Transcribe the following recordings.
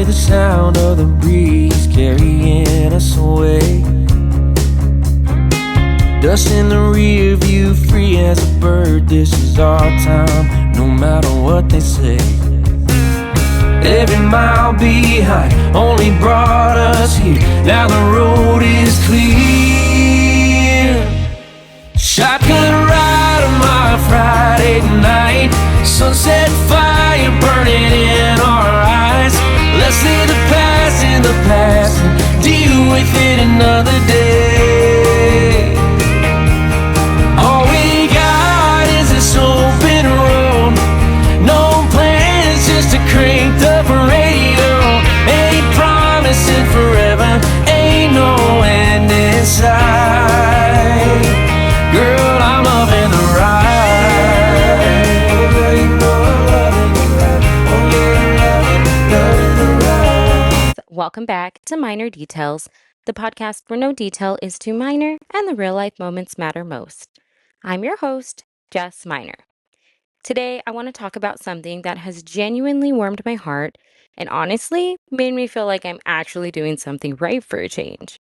hear the sound of the breeze carrying us away. Dust in the rear view, free as a bird. This is our time, no matter what they say. Every mile behind only brought us here. Now the road is clear. Shotgun ride on my Friday night. Sunset fire burning in our eyes. Let's leave the past in the past and deal with it another day. All we got is this open road. No plans, just a cranked up radio. Ain't promising forever, ain't no end in sight. Girl, I'm loving the ride. You know I'm loving the ride. Oh yeah, loving the ride. Welcome back to Minor Details, the podcast where no detail is too minor and the real life moments matter most. I'm your host, Jess Minor. Today, I want to talk about something that has genuinely warmed my heart and honestly made me feel like I'm actually doing something right for a change.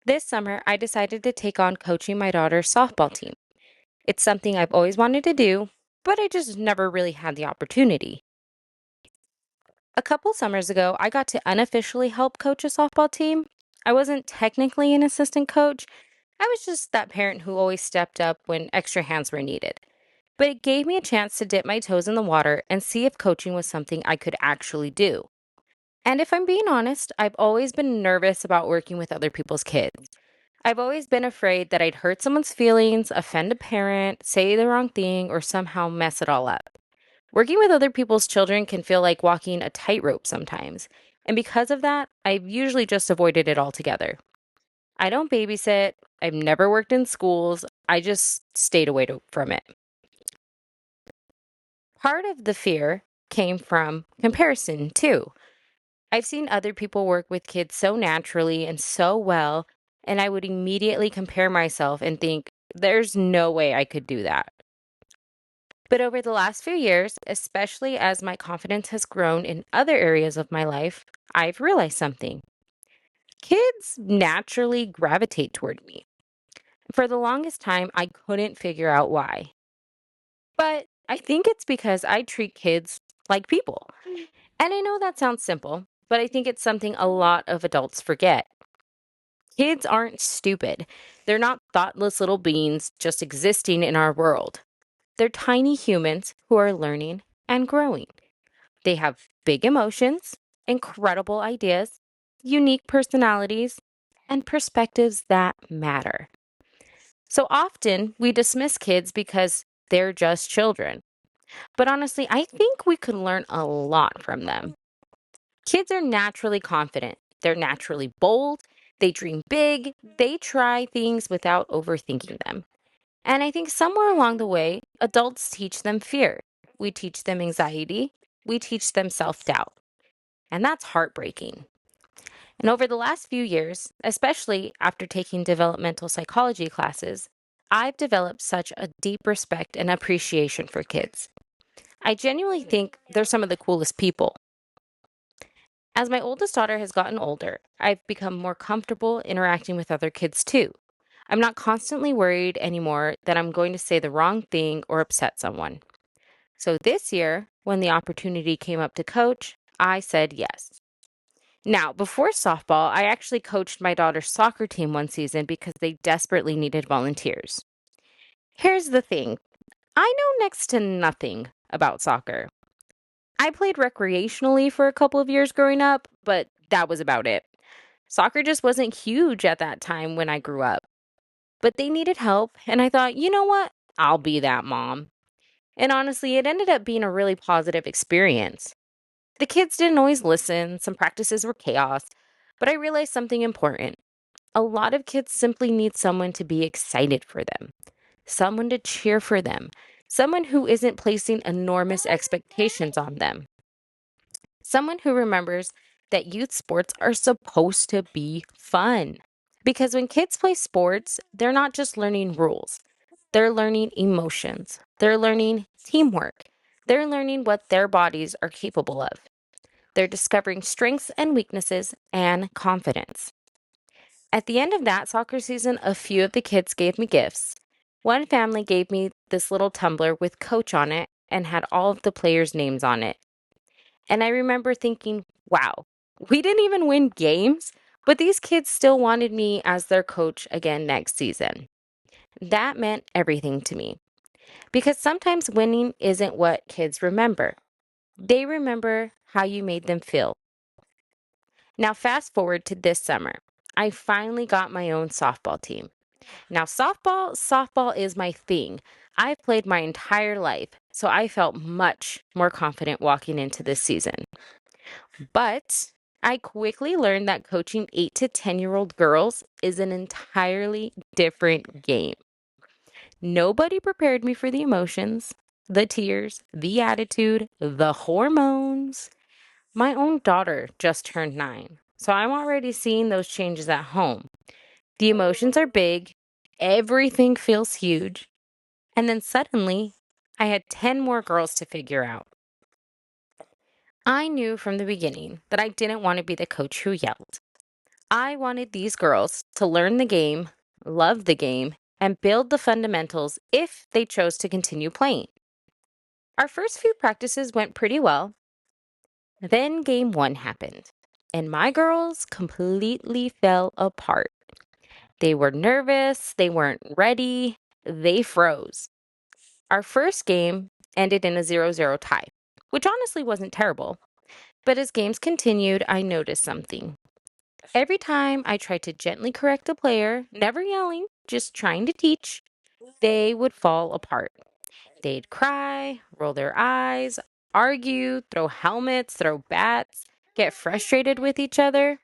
This summer, I decided to take on coaching my daughter's softball team. It's something I've always wanted to do, but I just never really had the opportunity. A couple summers ago, I got to unofficially help coach a softball team. I wasn't technically an assistant coach. I was just that parent who always stepped up when extra hands were needed. But it gave me a chance to dip my toes in the water and see if coaching was something I could actually do. And if I'm being honest, I've always been nervous about working with other people's kids. I've always been afraid that I'd hurt someone's feelings, offend a parent, say the wrong thing, or somehow mess it all up. Working with other people's children can feel like walking a tightrope sometimes. And because of that, I've usually just avoided it altogether. I don't babysit. I've never worked in schools. I just stayed away from it. Part of the fear came from comparison, too. I've seen other people work with kids so naturally and so well, and I would immediately compare myself and think, there's no way I could do that. But over the last few years, especially as my confidence has grown in other areas of my life, I've realized something. Kids naturally gravitate toward me. For the longest time, I couldn't figure out why. But I think it's because I treat kids like people. And I know that sounds simple, but I think it's something a lot of adults forget. Kids aren't stupid. They're not thoughtless little beings just existing in our world. They're tiny humans who are learning and growing. They have big emotions, incredible ideas, unique personalities, and perspectives that matter. So often we dismiss kids because they're just children. But honestly, I think we could learn a lot from them. Kids are naturally confident. They're naturally bold. They dream big. They try things without overthinking them. And I think somewhere along the way, adults teach them fear. We teach them anxiety. We teach them self doubt. And that's heartbreaking. And over the last few years, especially after taking developmental psychology classes, I've developed such a deep respect and appreciation for kids. I genuinely think they're some of the coolest people. As my oldest daughter has gotten older, I've become more comfortable interacting with other kids too. I'm not constantly worried anymore that I'm going to say the wrong thing or upset someone. So this year, when the opportunity came up to coach, I said yes. Now, before softball, I actually coached my daughter's soccer team one season because they desperately needed volunteers. Here's the thing. I know next to nothing about soccer. I played recreationally for a couple of years growing up, but that was about it. Soccer just wasn't huge at that time when I grew up. But they needed help, and I thought, you know what? I'll be that mom. And honestly, it ended up being a really positive experience. The kids didn't always listen, some practices were chaos, but I realized something important. A lot of kids simply need someone to be excited for them, someone to cheer for them, someone who isn't placing enormous expectations on them, someone who remembers that youth sports are supposed to be fun. Because when kids play sports, they're not just learning rules, they're learning emotions, they're learning teamwork, they're learning what their bodies are capable of. They're discovering strengths and weaknesses and confidence. At the end of that soccer season, a few of the kids gave me gifts. One family gave me this little tumbler with coach on it and had all of the players' names on it. And I remember thinking, wow, we didn't even win games, but these kids still wanted me as their coach again next season. That meant everything to me because sometimes winning isn't what kids remember. They remember how you made them feel. Now, fast forward to this summer. I finally got my own softball team. Now, softball is my thing. I've played my entire life, so I felt much more confident walking into this season. But I quickly learned that coaching 8 to 10-year-old girls is an entirely different game. Nobody prepared me for the emotions, the tears, the attitude, the hormones. My own daughter just turned 9, so I'm already seeing those changes at home. The emotions are big, everything feels huge, and then suddenly I had 10 more girls to figure out. I knew from the beginning that I didn't want to be the coach who yelled. I wanted these girls to learn the game, love the game, and build the fundamentals if they chose to continue playing. Our first few practices went pretty well. Then game 1 happened, and my girls completely fell apart. They were nervous, they weren't ready, they froze. Our first game ended in a 0-0 tie, which honestly wasn't terrible. But as games continued, I noticed something. Every time I tried to gently correct a player, never yelling, just trying to teach, they would fall apart. They'd cry, roll their eyes, argue, throw helmets, throw bats, get frustrated with each other.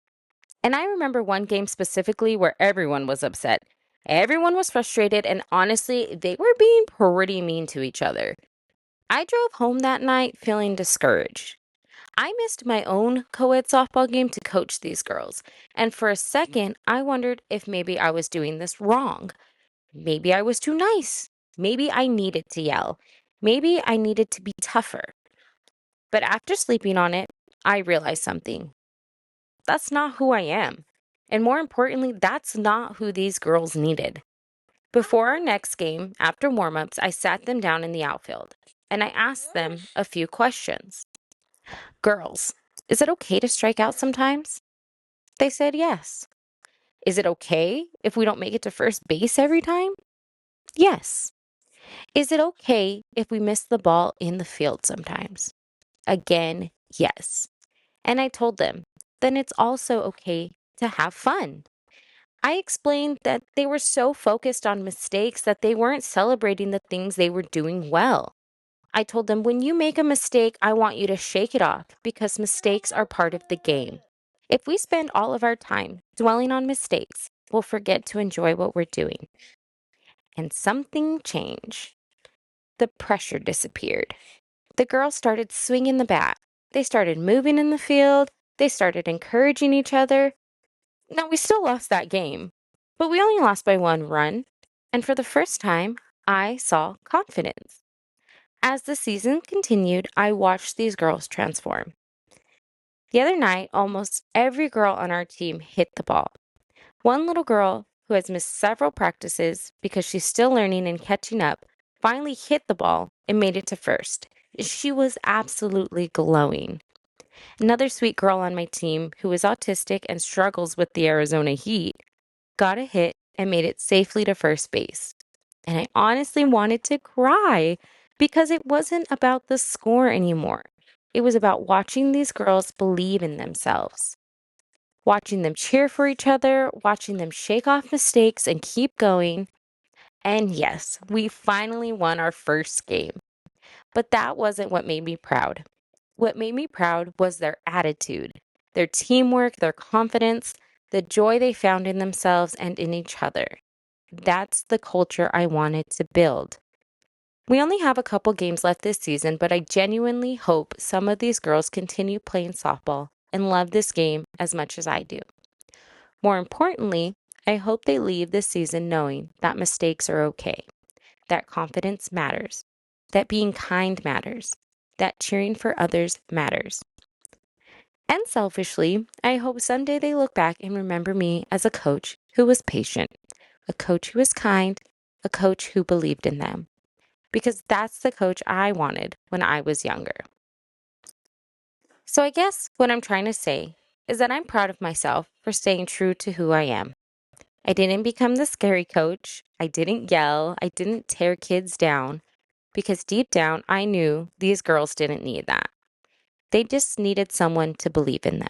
And I remember one game specifically where everyone was upset. Everyone was frustrated, and honestly, they were being pretty mean to each other. I drove home that night feeling discouraged. I missed my own co ed softball game to coach these girls, and for a second, I wondered if maybe I was doing this wrong. Maybe I was too nice. Maybe I needed to yell. Maybe I needed to be tougher. But after sleeping on it, I realized something. That's not who I am. And more importantly, that's not who these girls needed. Before our next game, after warm ups, I sat them down in the outfield and I asked them a few questions. Girls, is it okay to strike out sometimes? They said yes. Is it okay if we don't make it to first base every time? Yes. Is it okay if we miss the ball in the field sometimes? Again, yes. And I told them, then it's also okay to have fun. I explained that they were so focused on mistakes that they weren't celebrating the things they were doing well. I told them, when you make a mistake, I want you to shake it off because mistakes are part of the game. If we spend all of our time dwelling on mistakes, we'll forget to enjoy what we're doing. And something changed. The pressure disappeared. The girls started swinging the bat. They started moving in the field. They started encouraging each other. Now, we still lost that game, but we only lost by 1 run. And for the first time, I saw confidence. As the season continued, I watched these girls transform. The other night, almost every girl on our team hit the ball. One little girl who has missed several practices because she's still learning and catching up finally hit the ball and made it to first. She was absolutely glowing. Another sweet girl on my team who is autistic and struggles with the Arizona heat got a hit and made it safely to first base. And I honestly wanted to cry because it wasn't about the score anymore. It was about watching these girls believe in themselves, watching them cheer for each other, watching them shake off mistakes and keep going. And yes, we finally won our first game. But that wasn't what made me proud. What made me proud was their attitude, their teamwork, their confidence, the joy they found in themselves and in each other. That's the culture I wanted to build. We only have a couple games left this season, but I genuinely hope some of these girls continue playing softball and love this game as much as I do. More importantly, I hope they leave this season knowing that mistakes are okay, that confidence matters, that being kind matters, that cheering for others matters. And selfishly, I hope someday they look back and remember me as a coach who was patient, a coach who was kind, a coach who believed in them. Because that's the coach I wanted when I was younger. So I guess what I'm trying to say is that I'm proud of myself for staying true to who I am. I didn't become the scary coach. I didn't yell. I didn't tear kids down because deep down I knew these girls didn't need that. They just needed someone to believe in them.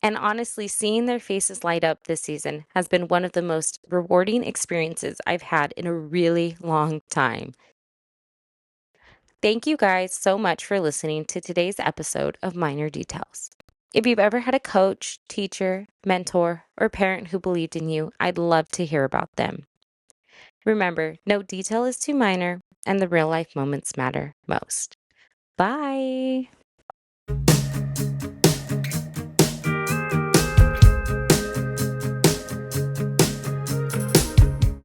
And honestly, seeing their faces light up this season has been one of the most rewarding experiences I've had in a really long time. Thank you guys so much for listening to today's episode of Minor Details. If you've ever had a coach, teacher, mentor, or parent who believed in you, I'd love to hear about them. Remember, no detail is too minor, and the real life moments matter most. Bye.